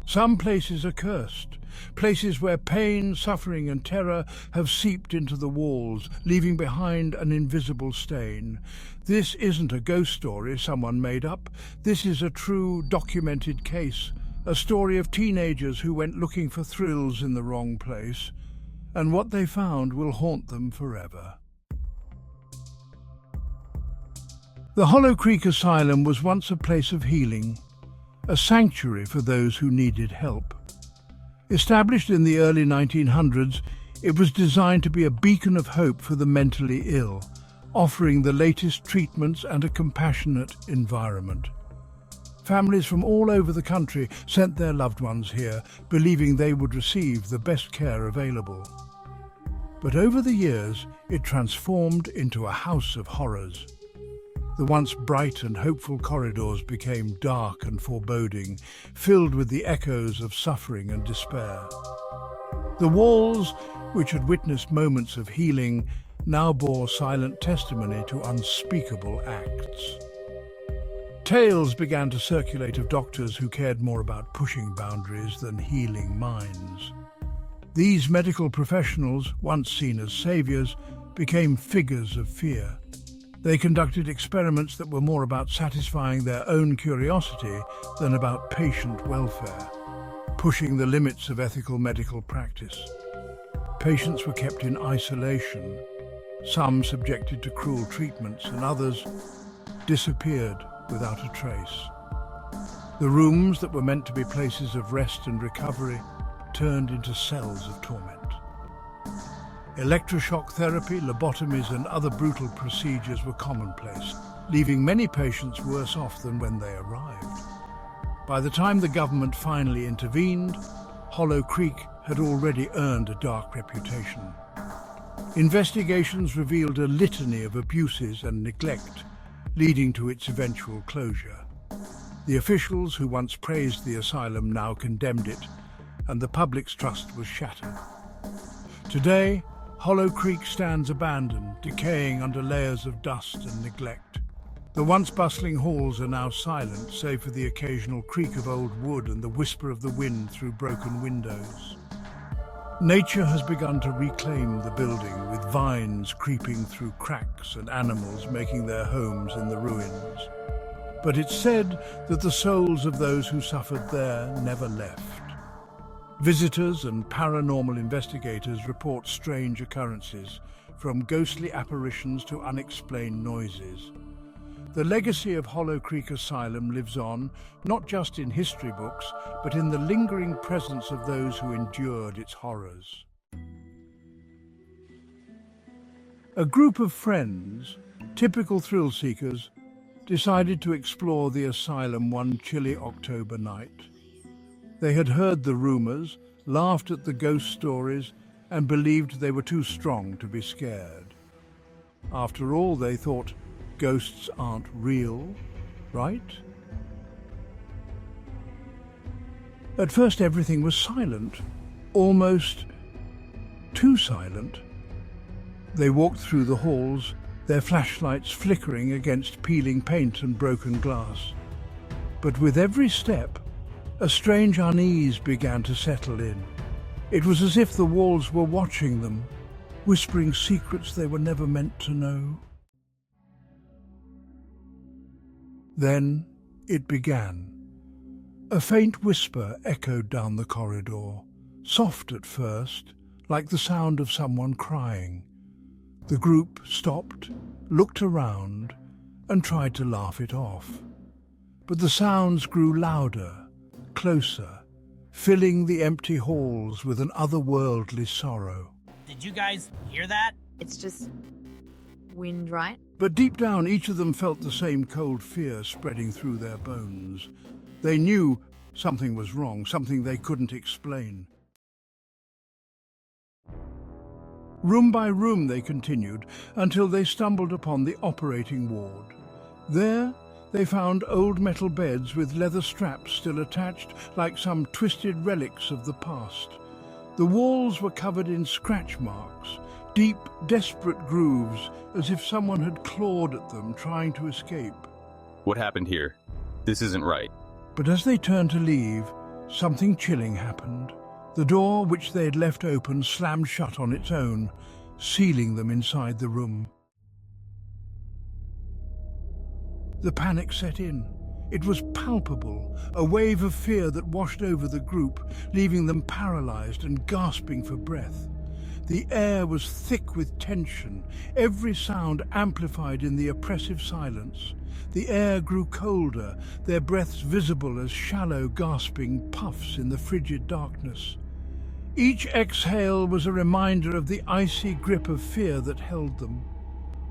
Some places are cursed, places where pain, suffering and terror have seeped into the walls, leaving behind an invisible stain. This isn't a ghost story someone made up. This is a true, documented case, a story of teenagers who went looking for thrills in the wrong place, and what they found will haunt them forever. The Hollow Creek Asylum was once a place of healing, a sanctuary for those who needed help. Established in the early 1900s, it was designed to be a beacon of hope for the mentally ill, offering the latest treatments and a compassionate environment. Families from all over the country sent their loved ones here, believing they would receive the best care available. But over the years, it transformed into a house of horrors. The once bright and hopeful corridors became dark and foreboding, filled with the echoes of suffering and despair. The walls, which had witnessed moments of healing, now bore silent testimony to unspeakable acts. Tales began to circulate of doctors who cared more about pushing boundaries than healing minds. These medical professionals, once seen as saviors, became figures of fear. They conducted experiments that were more about satisfying their own curiosity than about patient welfare, pushing the limits of ethical medical practice. Patients were kept in isolation, some subjected to cruel treatments, and others disappeared without a trace. The rooms that were meant to be places of rest and recovery turned into cells of torment. Electroshock therapy, lobotomies and other brutal procedures were commonplace, leaving many patients worse off than when they arrived. By the time the government finally intervened, Hollow Creek had already earned a dark reputation. Investigations revealed a litany of abuses and neglect, leading to its eventual closure. The officials who once praised the asylum now condemned it, and the public's trust was shattered. Today, Hollow Creek stands abandoned, decaying under layers of dust and neglect. The once bustling halls are now silent, save for the occasional creak of old wood and the whisper of the wind through broken windows. Nature has begun to reclaim the building, with vines creeping through cracks and animals making their homes in the ruins. But it's said that the souls of those who suffered there never left. Visitors and paranormal investigators report strange occurrences, from ghostly apparitions to unexplained noises. The legacy of Hollow Creek Asylum lives on, not just in history books, but in the lingering presence of those who endured its horrors. A group of friends, typical thrill seekers, decided to explore the asylum one chilly October night. They had heard the rumors, laughed at the ghost stories, and believed they were too strong to be scared. After all, they thought, ghosts aren't real, right? At first, everything was silent, almost too silent. They walked through the halls, their flashlights flickering against peeling paint and broken glass. But with every step, a strange unease began to settle in. It was as if the walls were watching them, whispering secrets they were never meant to know. Then it began. A faint whisper echoed down the corridor, soft at first, like the sound of someone crying. The group stopped, looked around, and tried to laugh it off. But the sounds grew louder, closer, filling the empty halls with an otherworldly sorrow. Did you guys hear that? It's just wind, right? But deep down, each of them felt the same cold fear spreading through their bones. They knew something was wrong, something they couldn't explain. Room by room they continued, until they stumbled upon the operating ward. There, they found old metal beds with leather straps still attached, like some twisted relics of the past. The walls were covered in scratch marks, deep, desperate grooves, as if someone had clawed at them, trying to escape. What happened here? This isn't right. But as they turned to leave, something chilling happened. The door, which they had left open, slammed shut on its own, sealing them inside the room. The panic set in. It was palpable, a wave of fear that washed over the group, leaving them paralyzed and gasping for breath. The air was thick with tension, every sound amplified in the oppressive silence. The air grew colder, their breaths visible as shallow, gasping puffs in the frigid darkness. Each exhale was a reminder of the icy grip of fear that held them.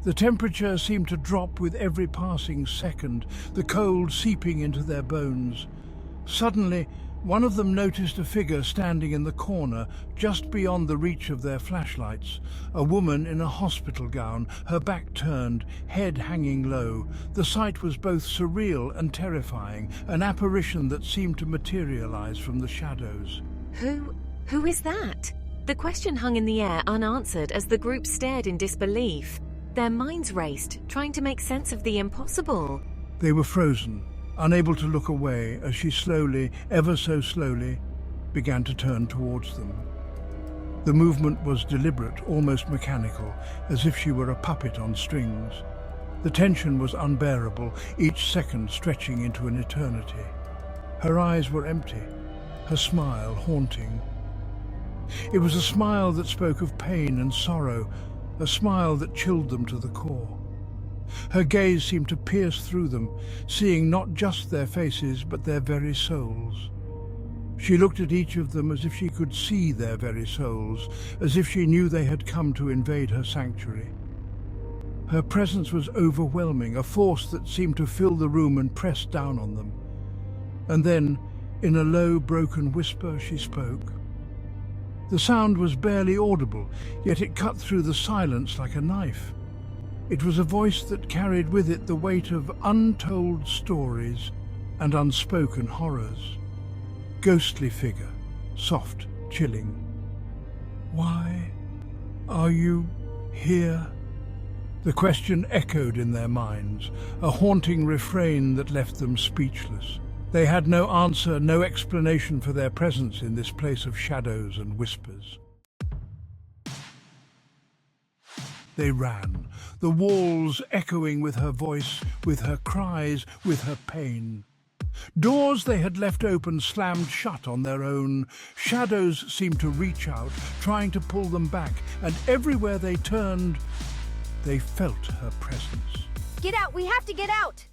The temperature seemed to drop with every passing second, the cold seeping into their bones. Suddenly, one of them noticed a figure standing in the corner, just beyond the reach of their flashlights. A woman in a hospital gown, her back turned, head hanging low. The sight was both surreal and terrifying, an apparition that seemed to materialize from the shadows. Who is that? The question hung in the air unanswered as the group stared in disbelief. Their minds raced, trying to make sense of the impossible. They were frozen, unable to look away as she slowly, ever so slowly, began to turn towards them. The movement was deliberate, almost mechanical, as if she were a puppet on strings. The tension was unbearable, each second stretching into an eternity. Her eyes were empty, her smile haunting. It was a smile that spoke of pain and sorrow, a smile that chilled them to the core. Her gaze seemed to pierce through them, seeing not just their faces but their very souls. She looked at each of them as if she could see their very souls, as if she knew they had come to invade her sanctuary. Her presence was overwhelming, a force that seemed to fill the room and press down on them. And then, in a low, broken whisper, she spoke. The sound was barely audible, yet it cut through the silence like a knife. It was a voice that carried with it the weight of untold stories and unspoken horrors. Ghostly figure, soft, chilling. "Why are you here?" The question echoed in their minds, a haunting refrain that left them speechless. They had no answer, no explanation for their presence in this place of shadows and whispers. They ran, the walls echoing with her voice, with her cries, with her pain. Doors they had left open slammed shut on their own. Shadows seemed to reach out, trying to pull them back, and everywhere they turned, they felt her presence. Get out! We have to get out!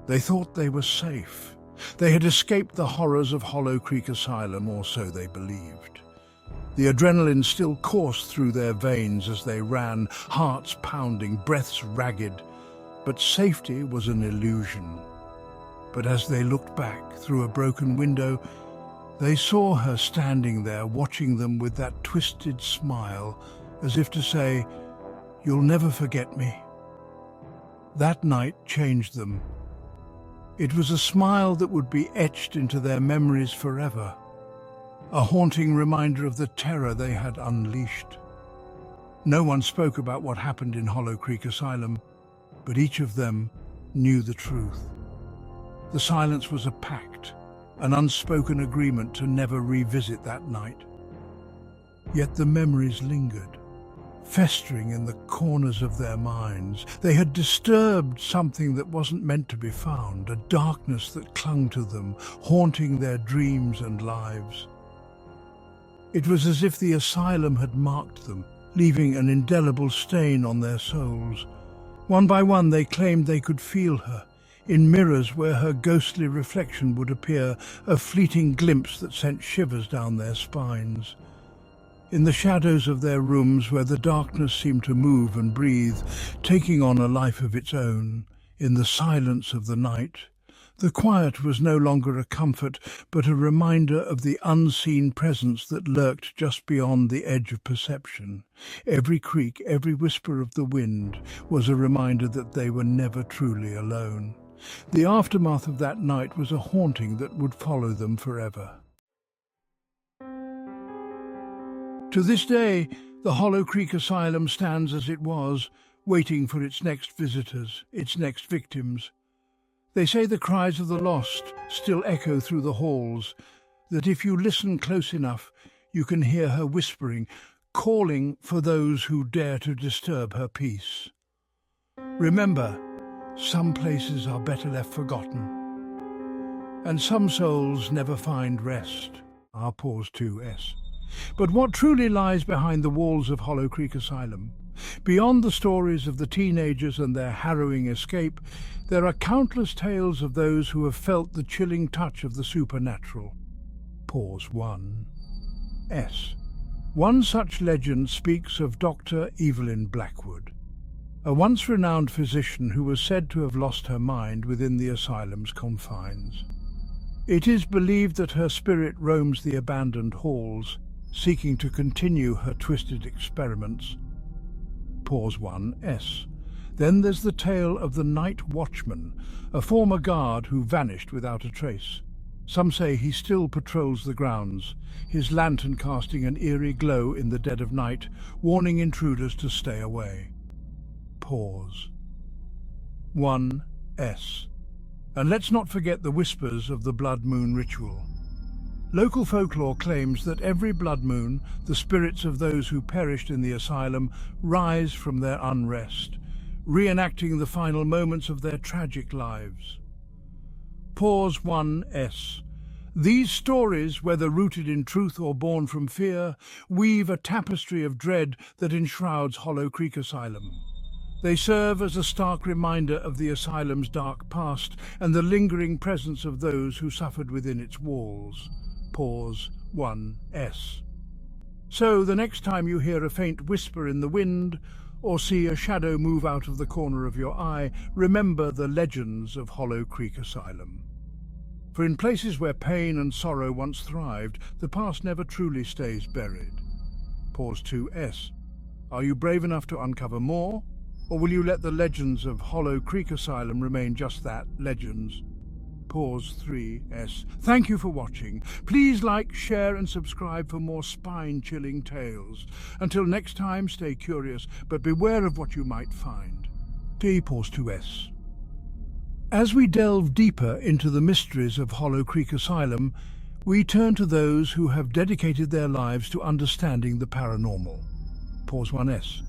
They thought they were safe. They had escaped the horrors of Hollow Creek Asylum, or so they believed. The adrenaline still coursed through their veins as they ran, hearts pounding, breaths ragged. But safety was an illusion. But as they looked back through a broken window, they saw her standing there, watching them with that twisted smile, as if to say, "You'll never forget me." That night changed them. It was a smile that would be etched into their memories forever, a haunting reminder of the terror they had unleashed. No one spoke about what happened in Hollow Creek Asylum, but each of them knew the truth. The silence was a pact, an unspoken agreement to never revisit that night. Yet the memories lingered, festering in the corners of their minds. They had disturbed something that wasn't meant to be found, a darkness that clung to them, haunting their dreams and lives. It was as if the asylum had marked them, leaving an indelible stain on their souls. One by one they claimed they could feel her, in mirrors where her ghostly reflection would appear, a fleeting glimpse that sent shivers down their spines. In the shadows of their rooms where the darkness seemed to move and breathe, taking on a life of its own, in the silence of the night, the quiet was no longer a comfort, but a reminder of the unseen presence that lurked just beyond the edge of perception. Every creak, every whisper of the wind was a reminder that they were never truly alone. The aftermath of that night was a haunting that would follow them forever. To this day, the Hollow Creek Asylum stands as it was, waiting for its next visitors, its next victims. They say the cries of the lost still echo through the halls, that if you listen close enough, you can hear her whispering, calling for those who dare to disturb her peace. Remember, some places are better left forgotten, and some souls never find rest. Pause 2S. But what truly lies behind the walls of Hollow Creek Asylum? Beyond the stories of the teenagers and their harrowing escape, there are countless tales of those who have felt the chilling touch of the supernatural. Pause 1S. One such legend speaks of Dr. Evelyn Blackwood, a once renowned physician who was said to have lost her mind within the asylum's confines. It is believed that her spirit roams the abandoned halls, seeking to continue her twisted experiments. Pause 1S. Then there's the tale of the Night Watchman, a former guard who vanished without a trace. Some say he still patrols the grounds, his lantern casting an eerie glow in the dead of night, warning intruders to stay away. Pause 1S. And let's not forget the whispers of the blood moon ritual. Local folklore claims that every blood moon, the spirits of those who perished in the asylum rise from their unrest, reenacting the final moments of their tragic lives. Pause 1S. These stories, whether rooted in truth or born from fear, weave a tapestry of dread that enshrouds Hollow Creek Asylum. They serve as a stark reminder of the asylum's dark past and the lingering presence of those who suffered within its walls. Pause 1S. So the next time you hear a faint whisper in the wind or see a shadow move out of the corner of your eye, remember the legends of Hollow Creek Asylum. For in places where pain and sorrow once thrived, the past never truly stays buried. Pause 2S. Are you brave enough to uncover more? Or will you let the legends of Hollow Creek Asylum remain just that, legends? Pause 3S. Thank you for watching. Please like, share and subscribe for more spine-chilling tales. Until next time, stay curious, but beware of what you might find. Pause 2S. As we delve deeper into the mysteries of Hollow Creek Asylum, we turn to those who have dedicated their lives to understanding the paranormal. Pause 1S.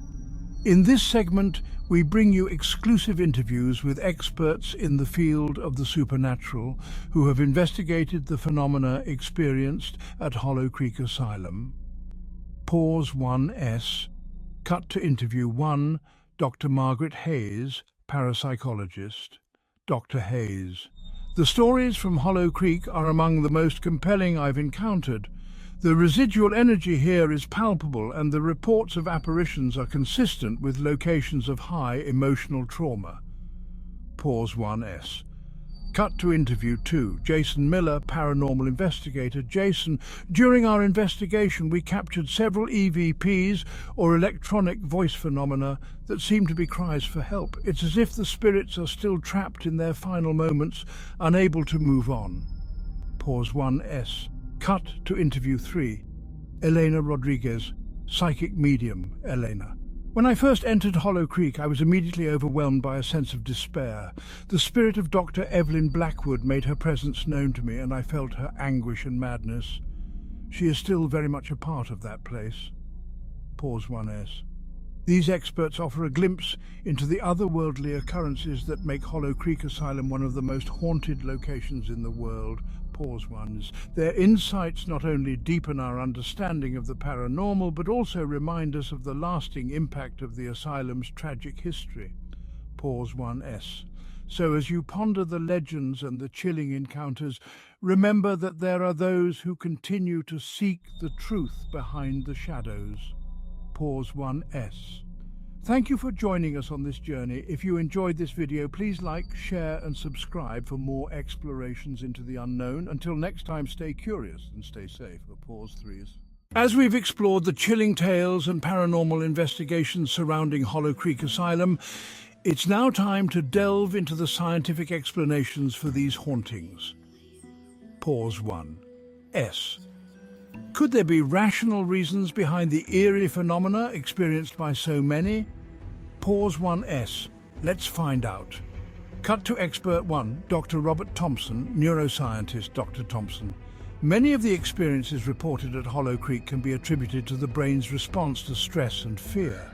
In this segment, we bring you exclusive interviews with experts in the field of the supernatural who have investigated the phenomena experienced at Hollow Creek Asylum. Pause 1S. Cut to interview 1, Dr. Margaret Hayes, parapsychologist. Dr. Hayes. The stories from Hollow Creek are among the most compelling I've encountered. The residual energy here is palpable, and the reports of apparitions are consistent with locations of high emotional trauma. Pause 1S. Cut to interview 2, Jason Miller, paranormal investigator. Jason, during our investigation we captured several EVPs, or electronic voice phenomena, that seem to be cries for help. It's as if the spirits are still trapped in their final moments, unable to move on. Pause 1S. Cut to interview 3, Elena Rodriguez, psychic medium. Elena. When I first entered Hollow Creek, I was immediately overwhelmed by a sense of despair. The spirit of Dr. Evelyn Blackwood made her presence known to me, and I felt her anguish and madness. She is still very much a part of that place. Pause 1S. These experts offer a glimpse into the otherworldly occurrences that make Hollow Creek Asylum one of the most haunted locations in the world. Pause 1s. Their insights not only deepen our understanding of the paranormal, but also remind us of the lasting impact of the asylum's tragic history. Pause 1S. So as you ponder the legends and the chilling encounters, remember that there are those who continue to seek the truth behind the shadows. Pause 1S. Thank you for joining us on this journey. If you enjoyed this video, please like, share and subscribe for more explorations into the unknown. Until next time, stay curious and stay safe. Pause 3s. As we've explored the chilling tales and paranormal investigations surrounding Hollow Creek Asylum, it's now time to delve into the scientific explanations for these hauntings. Pause 1S. Could there be rational reasons behind the eerie phenomena experienced by so many? Pause 1S. Let's find out. Cut to expert 1, Dr. Robert Thompson, neuroscientist Dr. Thompson. Many of the experiences reported at Hollow Creek can be attributed to the brain's response to stress and fear.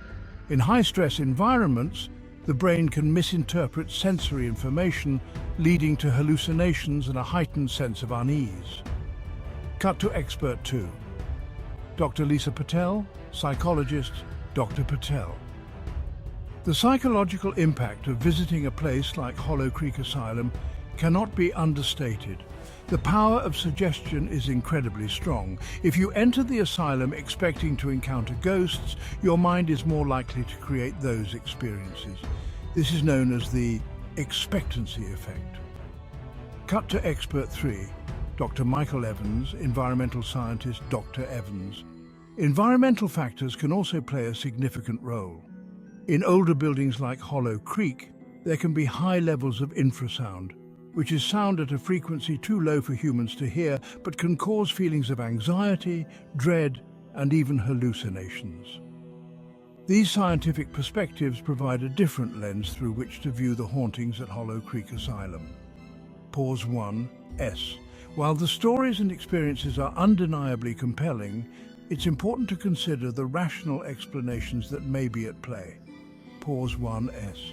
In high-stress environments, the brain can misinterpret sensory information, leading to hallucinations and a heightened sense of unease. Cut to expert 2. Dr. Lisa Patel, psychologist, Dr. Patel. The psychological impact of visiting a place like Hollow Creek Asylum cannot be understated. The power of suggestion is incredibly strong. If you enter the asylum expecting to encounter ghosts, your mind is more likely to create those experiences. This is known as the expectancy effect. Cut to expert 3, Dr. Michael Evans, environmental scientist Dr. Evans. Environmental factors can also play a significant role. In older buildings like Hollow Creek, there can be high levels of infrasound, which is sound at a frequency too low for humans to hear, but can cause feelings of anxiety, dread, and even hallucinations. These scientific perspectives provide a different lens through which to view the hauntings at Hollow Creek Asylum. Pause 1S. While the stories and experiences are undeniably compelling, it's important to consider the rational explanations that may be at play. Pause 1S.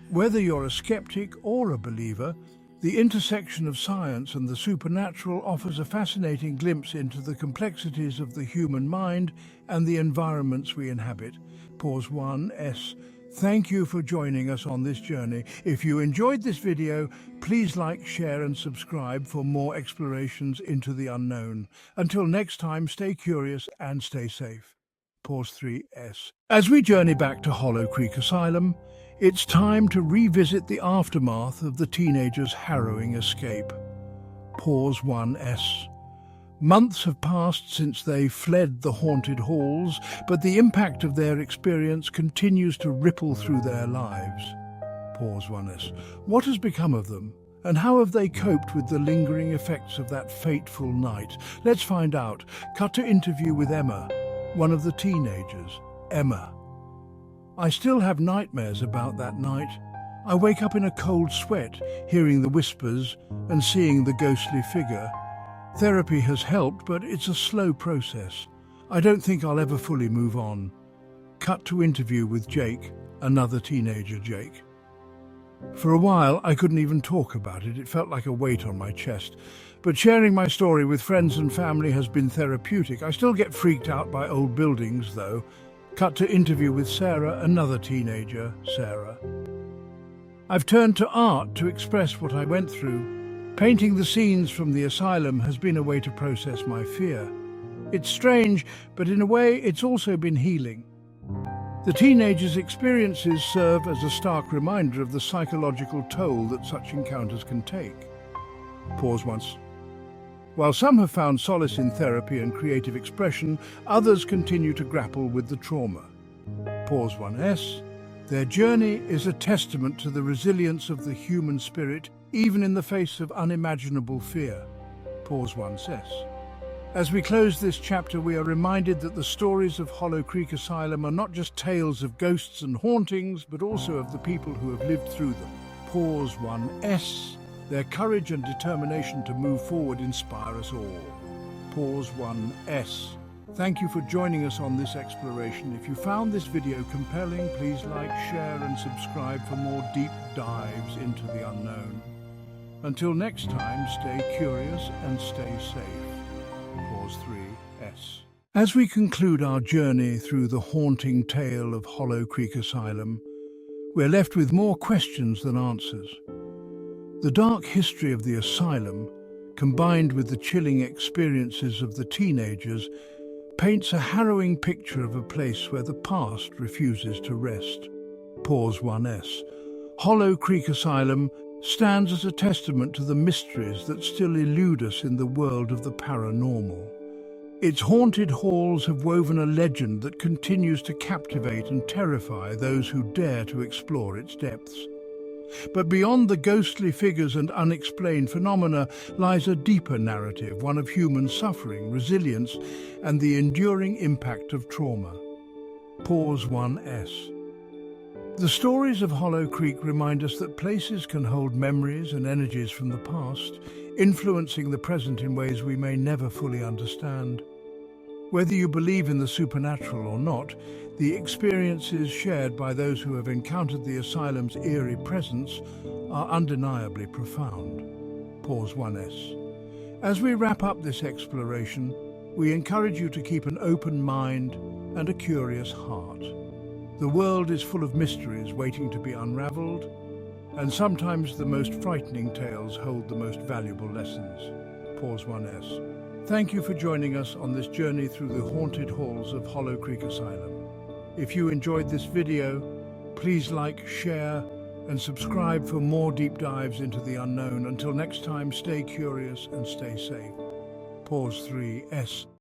Whether you're a skeptic or a believer, the intersection of science and the supernatural offers a fascinating glimpse into the complexities of the human mind and the environments we inhabit. Pause 1S. Thank you for joining us on this journey. If you enjoyed this video, please like, share and subscribe for more explorations into the unknown. Until next time, stay curious and stay safe. Pause 3S. As we journey back to Hollow Creek Asylum, it's time to revisit the aftermath of the teenagers' harrowing escape. Pause 1S. Months have passed since they fled the haunted halls, but the impact of their experience continues to ripple through their lives. Pause 1S. What has become of them, and how have they coped with the lingering effects of that fateful night? Let's find out. Cut to interview with Emma, one of the teenagers. Emma. I still have nightmares about that night. I wake up in a cold sweat, hearing the whispers and seeing the ghostly figure. Therapy has helped, but it's a slow process. I don't think I'll ever fully move on. Cut to interview with Jake, another teenager, Jake. For a while, I couldn't even talk about it. It felt like a weight on my chest. But sharing my story with friends and family has been therapeutic. I still get freaked out by old buildings, though. Cut to interview with Sarah, another teenager, Sarah. I've turned to art to express what I went through. Painting the scenes from the asylum has been a way to process my fear. It's strange, but in a way it's also been healing. The teenagers' experiences serve as a stark reminder of the psychological toll that such encounters can take. Pause once. While some have found solace in therapy and creative expression, others continue to grapple with the trauma. Pause 1S. Their journey is a testament to the resilience of the human spirit, even in the face of unimaginable fear. Pause 1S. As we close this chapter, we are reminded that the stories of Hollow Creek Asylum are not just tales of ghosts and hauntings, but also of the people who have lived through them. Pause 1S. Their courage and determination to move forward inspire us all. Pause 1S. Thank you for joining us on this exploration. If you found this video compelling, please like, share and subscribe for more deep dives into the unknown. Until next time, stay curious and stay safe. Pause 3S. As we conclude our journey through the haunting tale of Hollow Creek Asylum, we're left with more questions than answers. The dark history of the asylum, combined with the chilling experiences of the teenagers, paints a harrowing picture of a place where the past refuses to rest. Pause 1S. Hollow Creek Asylum stands as a testament to the mysteries that still elude us in the world of the paranormal. Its haunted halls have woven a legend that continues to captivate and terrify those who dare to explore its depths. But beyond the ghostly figures and unexplained phenomena lies a deeper narrative, one of human suffering, resilience, and the enduring impact of trauma. Pause 1S. The stories of Hollow Creek remind us that places can hold memories and energies from the past, influencing the present in ways we may never fully understand. Whether you believe in the supernatural or not, the experiences shared by those who have encountered the asylum's eerie presence are undeniably profound. Pause 1S. As we wrap up this exploration, we encourage you to keep an open mind and a curious heart. The world is full of mysteries waiting to be unraveled, and sometimes the most frightening tales hold the most valuable lessons. Pause 1S. Thank you for joining us on this journey through the haunted halls of Hollow Creek Asylum. If you enjoyed this video, please like, share, and subscribe for more deep dives into the unknown. Until next time, stay curious and stay safe. Pause 3S.